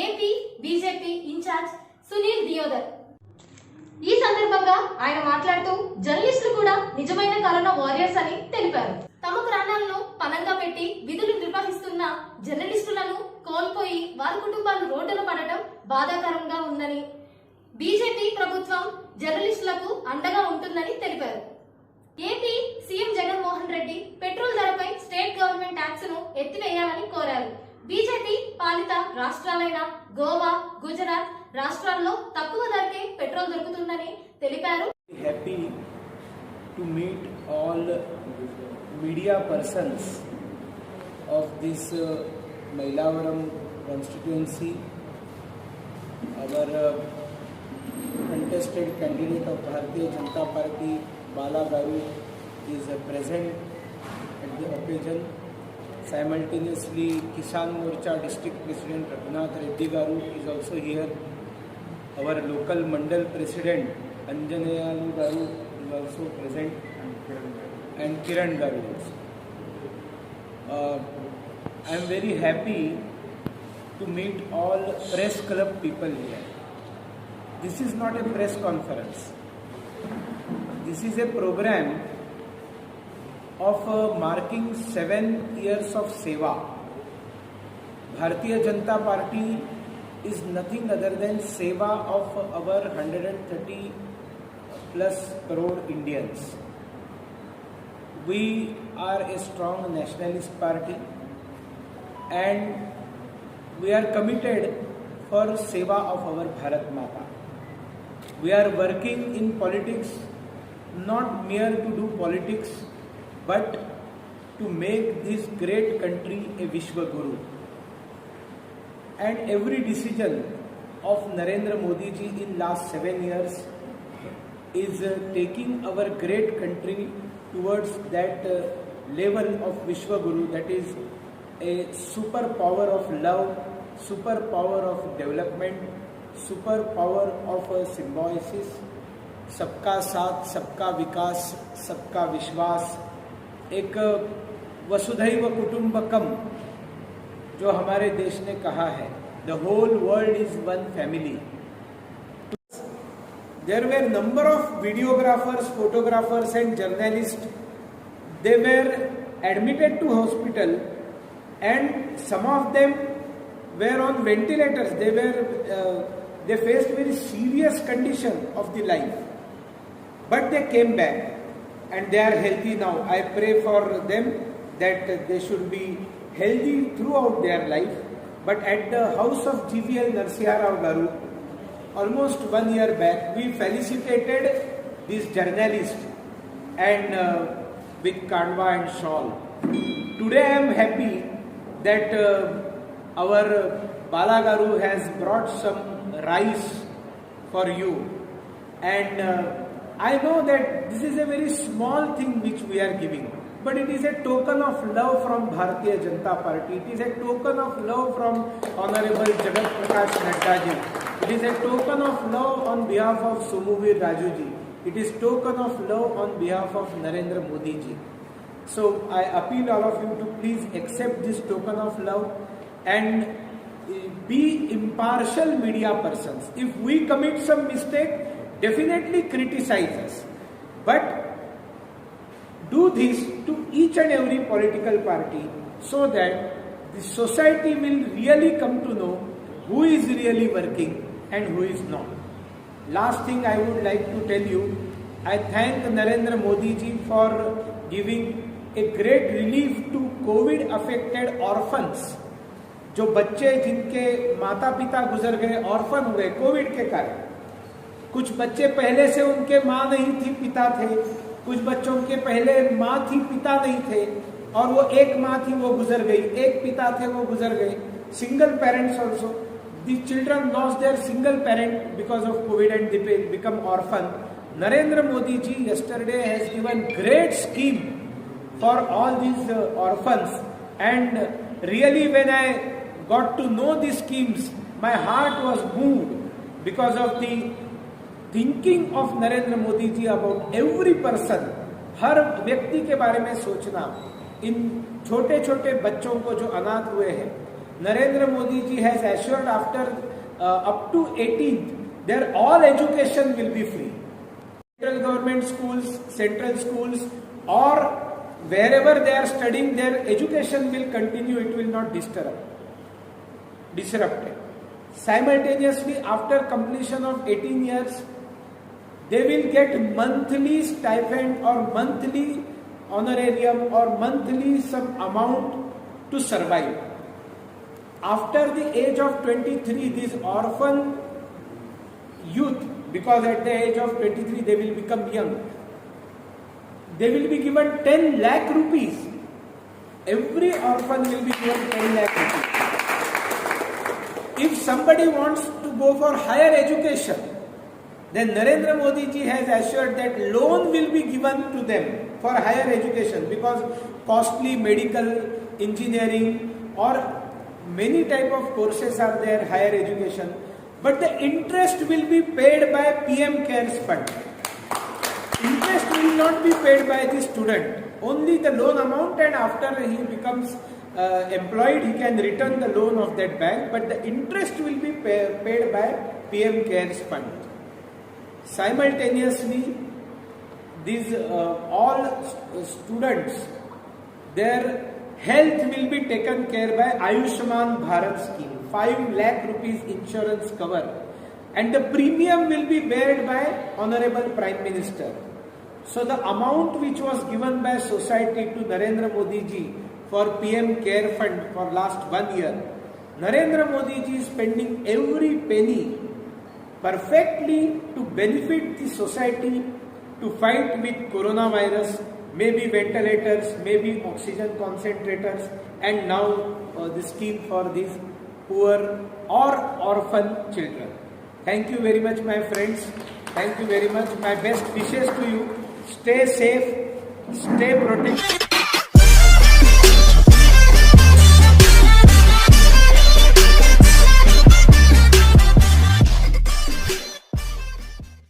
AP BJP incharge Sunil Deodhar. ఈ సందర్భంగా ఆయన మాట్లాడుతూ జర్నలిస్టులు కూడా నిజమైన కరోనా వారియర్స్ అని తెలిపారు. తమ ప్రాణాలను పణంగా పెట్టి విధులు నిర్వహిస్తున్న జర్నలిస్టులను కోల్పోయి వారి కుటుంబాలు రోడ్డున పడటం బాధాకరంగా ఉందని, బీజేపీ ప్రభుత్వం జర్నలిస్టులకు అండగా ఉంటుందని తెలిపారు. AP CM Jaganmohan Reddy petrol ధరపై స్టేట్ గవర్నమెంట్ ట్యాక్స్ ను ఎత్తివేయాలని కోరారు. బీజేపీ పాలిత రాష్ట్రాలైన గోవా, గుజరాత్ రాష్ట్రాల్లో తక్కువ ధరకే పెట్రోల్ దొరుకుతుందని తెలిపారు. Happy to meet all media persons of this Mylavaram constituency. Our contested candidate of Bharatiya Janata Party, Bala Garu, is present at the occasion. Simultaneously, Kisan Morcha District President Raghunath Reddy Garu is also here. Our local Mandal President Anjanayalu Garu is also present, and Kiran Garu also. I am very happy to meet all press club people here. This is not a press conference. This is a program of marking 7 years of seva. Bharatiya Janata Party is nothing other than seva of our 130 plus crore Indians. We are a strong nationalist party and we are committed for seva of our Bharat Mata. We are working in politics not mere to do politics but to make this great country a Vishwa Guru. And every decision of Narendra Modi ji in last 7 years is taking our great country towards that level of Vishwa Guru, that is a superpower of love, superpower of development, super power of Symbiosis, सबका साथ, सबका विकास, सबका विश्वास, एक वसुधैव कुटुंबकम जो हमारे देश ने कहा है, the whole world is one family. There were number of videographers, photographers and journalist. They were admitted to hospital and some of them were on ventilators. They faced very serious condition of the life, but they came back and they are healthy now. I pray for them that they should be healthy throughout their life. But at the house of GVL Narsiha Rao Garu, almost 1 year back, we felicitated this journalist and with kanva and shawl. Today I am happy that our Bala Garu has brought some rice for you, and I know that this is a very small thing which we are giving, but it is a token of love from Bharatiya Janata Party. It is a token of love from Honorable Jagat Prakash Nadda ji. It is a token of love on behalf of Somuvir Raju ji. It is token of love on behalf of Narendra Modi ji. So I appeal all of you to please accept this token of love and be impartial media persons. If we commit some mistake, definitely criticize us, but do this to each and every political party so that the society will really come to know who is really working and who is not. Last thing I would like to tell you, I thank Narendra Modi ji for giving a great relief to COVID affected orphans. जो बच्चे जिनके माता पिता गुजर गए, orphan हुए Covid के कारण. कुछ बच्चे पहले से उनके माँ नहीं थी, पिता थे. कुछ बच्चों के पहले माँ थी, पिता नहीं थे, और वो एक माँ थी, वो गुजर गई. एक पिता थे, वो गुजर गए. Single parents also. The children lost their single parent because of Covid and they become orphan. Narendra Modi ji yesterday has given great scheme for all these orphans, and really when I got to know these schemes, my heart was moved because of the thinking of Narendra Modi ji about every person. हर व्यक्ति के बारे में सोचना. इन छोटे छोटे बच्चों को जो अनाथ हुए हैं, Narendra Modi ji has assured after up to 18th, their all education will be free. Central government schools, central schools, or wherever they are studying, their education will continue, it will not disrupted. Simultaneously, after completion of 18 years, they will get monthly stipend or monthly honorarium or monthly some amount to survive. After the age of 23, these orphan youth, because at the age of 23 they will become young, they will be given 10 lakh rupees. Every orphan will be given 10 lakh rupees. If somebody wants to go for higher education, then Narendra Modi ji has assured that loan will be given to them for higher education, because costly medical, engineering or many type of courses are there, higher education, but the interest will be paid by PM CARES Fund. Interest will not be paid by the student, only the loan amount, and after he becomes employed, he can return the loan of that bank, but the interest will be paid by PM CARES Fund. Simultaneously, these all students, their health will be taken care by Ayushman Bharat scheme, 5 lakh rupees insurance cover, and the premium will be bared by Honorable Prime Minister. So the amount which was given by society to Narendra Modi ji for PM Care Fund for last 1 year, Narendra Modi ji is spending every penny perfectly to benefit the society to fight with coronavirus, maybe ventilators, maybe oxygen concentrators, and now the scheme for these poor or orphan children. Thank you very much, my friends. Thank you very much. My best wishes to you. Stay safe, stay protected.